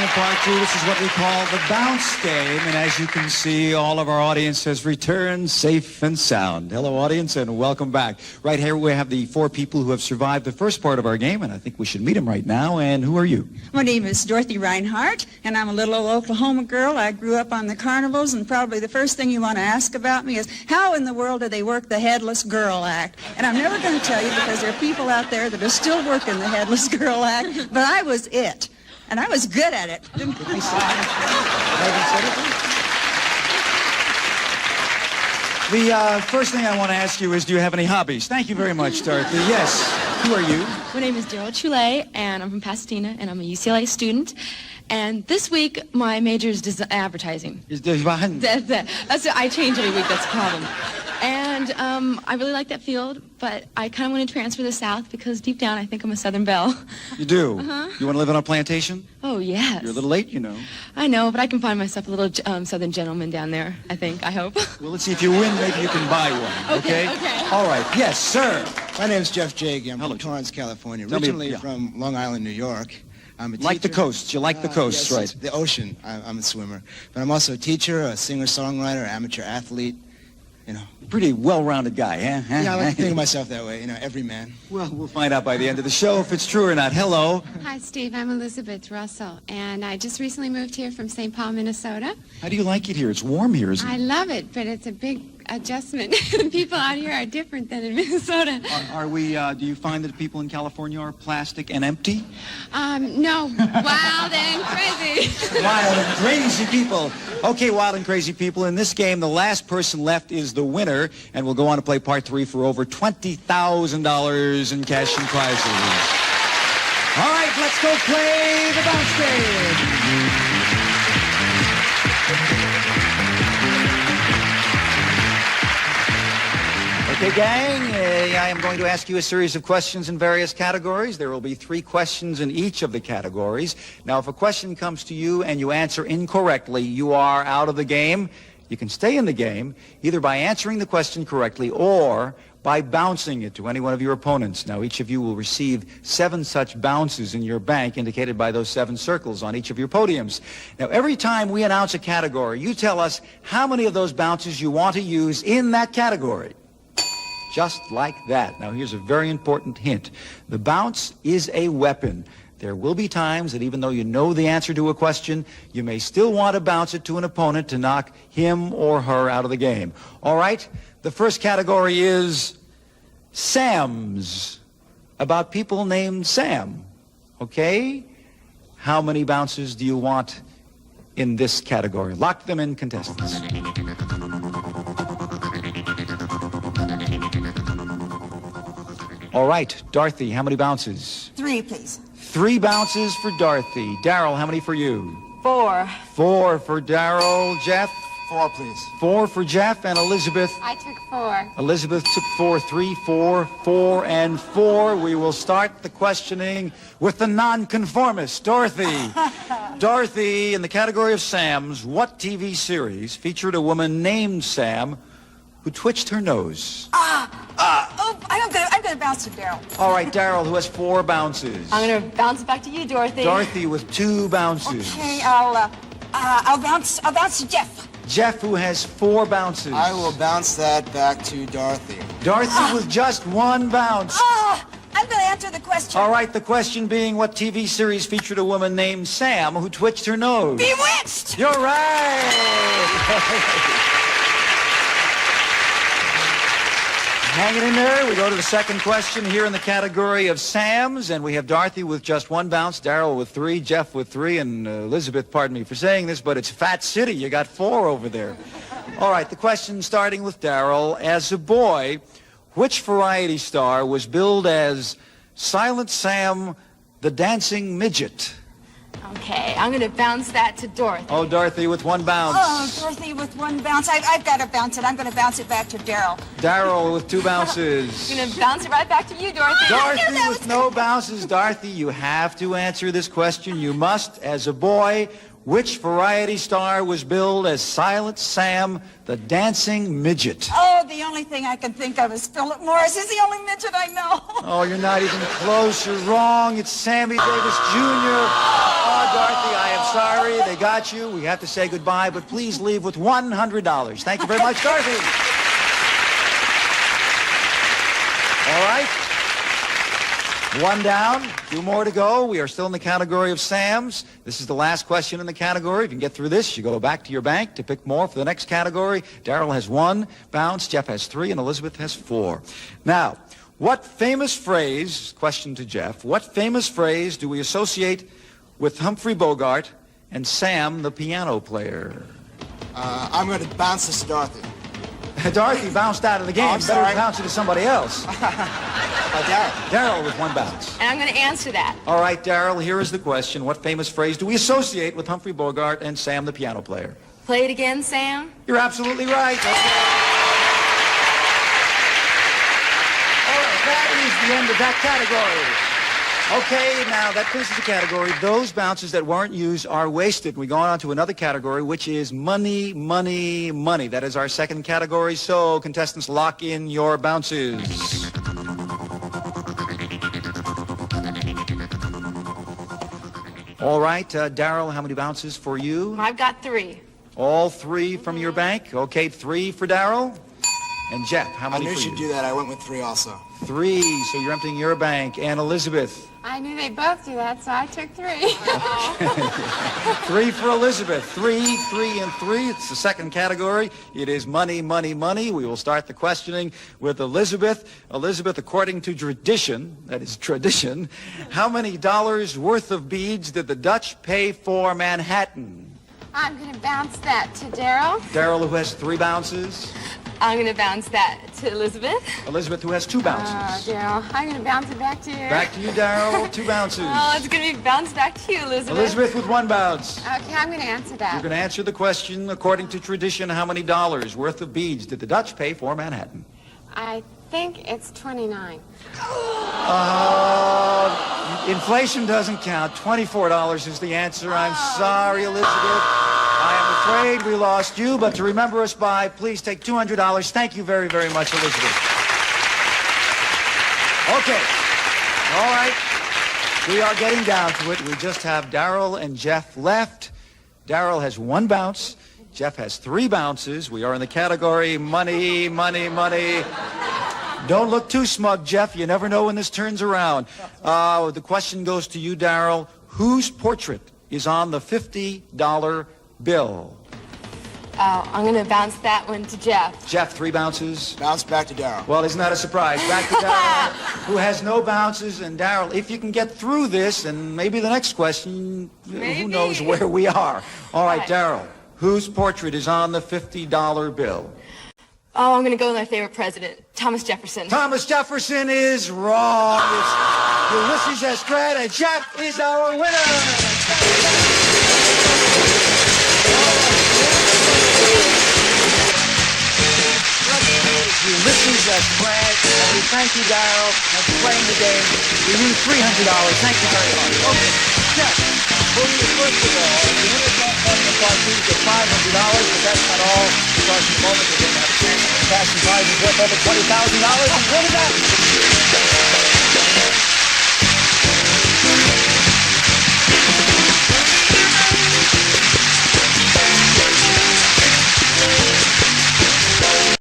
Pandemonium Part 2. This is what we call the bounce game. And as you can see, all of our audience has returned safe and sound. Hello, audience, and welcome back. Right here we have the 4 people who have survived the first part of our game, and I think we should meet them right now. And who are you? My name is Dorothy Reinhardt, and I'm a little old Oklahoma girl. I grew up on the carnivals, and probably the first thing you want to ask about me is, how in the world do they work the Headless Girl Act? And I'm never going to tell you because there are people out there that are still working the Headless Girl Act, but I was it. And I was good at it. Didn't I The first thing I want to ask you is, do you have any hobbies? Thank you very much, Dorothy. Yes. Who are you? My name is Daryl Choulet, and I'm from Pasadena, and I'm a UCLA student. And this week, my major is advertising. I change every week, that's the problem. And I really like that field, but I kind of want to transfer to the South because deep down I think I'm a Southern belle. You do? Uh-huh. You want to live on a plantation? Oh, yes. You're a little late, you know. I know, but I can find myself a little Southern gentleman down there, I think, I hope. Well, let's see if you win, maybe you can buy one, okay? Okay. All right. Yes, sir. My name's Jeff Jaggy. I'm Hello, from Torrance, California. Tell me- Originally yeah. from Long Island, New York. I'm a Like the teacher. coast. You like the coast, Yes, right? The ocean. I'm a swimmer. But I'm also a teacher, a singer-songwriter, amateur athlete. You know. Pretty well-rounded guy, huh? Yeah, I like to think of myself that way. You know, every man. Well, we'll find out by the end of the show if it's true or not. Hello. Hi, Steve. I'm Elizabeth Russell, and I just recently moved here from St. Paul, Minnesota. How do you like it here? It's warm here, isn't I it? love it, but it's a big adjustment. People out here are different than in Minnesota. Are we, do you find that people in California are plastic and empty? No, wild and crazy. Wild and crazy people. Okay, wild and crazy people. In this game, the last person left is the winner, and we'll go on to play part 3 for over $20,000 in cash and prizes. All right, let's go play the bounce game. Okay, gang, I am going to ask you a series of questions in various categories. There will be 3 questions in each of the categories. Now, if a question comes to you and you answer incorrectly, you are out of the game. You can stay in the game either by answering the question correctly or by bouncing it to any one of your opponents. Now, each of you will receive 7 such bounces in your bank, indicated by those 7 circles on each of your podiums. Now, every time we announce a category, you tell us how many of those bounces you want to use in that category. Just like that. Now, here's a very important hint. The bounce is a weapon. There will be times that even though you know the answer to a question, you may still want to bounce it to an opponent to knock him or her out of the game. All right? The first category is Sams, about people named Sam. Okay? How many bounces do you want in this category? Lock them in, contestants. All right, Dorothy, how many bounces? 3, please. 3 bounces for Dorothy. Daryl, how many for you? 4. 4 for Daryl. Jeff? 4, please. 4 for Jeff. And Elizabeth? I took 4. Elizabeth took 4. 3, 4, 4, and 4. We will start the questioning with the nonconformist, Dorothy. Dorothy, in the category of Sams, what TV series featured a woman named Sam who twitched her nose? I'm gonna bounce to Daryl. All right, Daryl, who has 4 bounces. I'm going to bounce it back to you, Dorothy. Dorothy with 2 bounces. Okay, I'll bounce to Jeff. Jeff, who has 4 bounces. I will bounce that back to Dorothy. Dorothy with just 1 bounce. I'm gonna answer the question. All right, the question being, what TV series featured a woman named Sam who twitched her nose? Bewitched! You're right! Hanging in there. We go to the second question here in the category of Sams, and we have Dorothy with just 1 bounce, Daryl with 3, Jeff with 3, and Elizabeth, pardon me for saying this, but it's Fat City. You got 4 over there. All right, the question starting with Daryl. As a boy, which variety star was billed as Silent Sam the Dancing Midget? Okay, I'm going to bounce that to Dorothy. Oh, Dorothy with 1 bounce. Oh, Dorothy with 1 bounce. I've got to bounce it. I'm going to bounce it back to Daryl. Daryl with 2 bounces. I'm going to bounce it right back to you, Dorothy. Dorothy with no bounces. Dorothy, you have to answer this question. You must, as a boy, which variety star was billed as Silent Sam the Dancing Midget? Oh, the only thing I can think of is Philip Morris. He's the only midget I know. Oh, you're not even close. You're wrong. It's Sammy Davis Jr. Oh, Dorothy, I am they got you. We have to say goodbye, but please leave with $100. Thank you very much, Dorothy. All right. One down, two more to go. We are still in the category of Sam's. This is the last question in the category. If you can get through this, you go back to your bank to pick more for the next category. Darryl has 1 bounce, Jeff has 3, and Elizabeth has 4. Now, what famous phrase, question to Jeff, what famous phrase do we associate with Humphrey Bogart and Sam, the piano player? I'm going to bounce this to Dorothy. Dorothy bounced out of the game. I'm Better sorry. bounce it to somebody else. Darryl. Darryl with 1 bounce. And I'm going to answer that. All right, Darryl, here is the question. What famous phrase do we associate with Humphrey Bogart and Sam, the piano player? Play it again, Sam. You're absolutely right. Okay. All right, that is the end of that category. Okay, now that finishes the category. Those bounces that weren't used are wasted. We go on to another category, which is money, money, money. That is our second category, so contestants, lock in your bounces. All right, Darryl, how many bounces for you? I've got 3. All 3 from your bank? Okay, 3 for Darryl. And Jeff, how I many knew for she'd you? do that. I went with 3 also. 3, so you're emptying your bank. And Elizabeth? I knew they both do that, so I took 3. 3 for Elizabeth. 3, 3, and 3. It's the second category. It is money, money, money. We will start the questioning with Elizabeth. Elizabeth, according to tradition, that is tradition, how many dollars worth of beads did the Dutch pay for Manhattan? I'm going to bounce that to Darryl. Darryl, who has 3 bounces. I'm going to bounce that to Elizabeth. Elizabeth, who has 2 bounces. Darryl, I'm going to bounce it back to you. Back to you, Darryl. 2 bounces. Oh, it's going to be bounced back to you, Elizabeth. Elizabeth with 1 bounce. Okay, I'm going to answer that. You're going to answer the question, according to tradition, how many dollars worth of beads did the Dutch pay for Manhattan? I think it's 29. Inflation doesn't count. $24 is the answer. I'm sorry, Elizabeth. I am afraid we lost you, but to remember us by, please take $200. Thank you very, very much, Elizabeth. Okay. All right. We are getting down to it. We just have Darryl and Jeff left. Darryl has 1 bounce. Jeff has 3 bounces. We are in the category money, money, money. Don't look too smug, Jeff. You never know when this turns around. The question goes to you, Darryl. Whose portrait is on the $50 bill? I'm going to bounce that one to Jeff. Jeff, 3 bounces. Bounce back to Darryl. Well, isn't that a surprise? Back to Darryl, who has no bounces. And Darryl, if you can get through this and maybe the next question, who knows where we are. All right, Darryl, whose portrait is on the $50 bill? Oh, I'm going to go with my favorite president, Thomas Jefferson. Thomas Jefferson is wrong. It's Ulysses S. Grant, and Jeff is our winner. Ulysses S. Grant, and we thank you, Darryl, for playing the game. We win $300. Thank you very much. Okay, Jeff, for you first of all, the winner can't win the part 2 to get $500, but that's not all. Because in a moment we're going to have a chance to cash and prizes worth over $20,000. And what is that?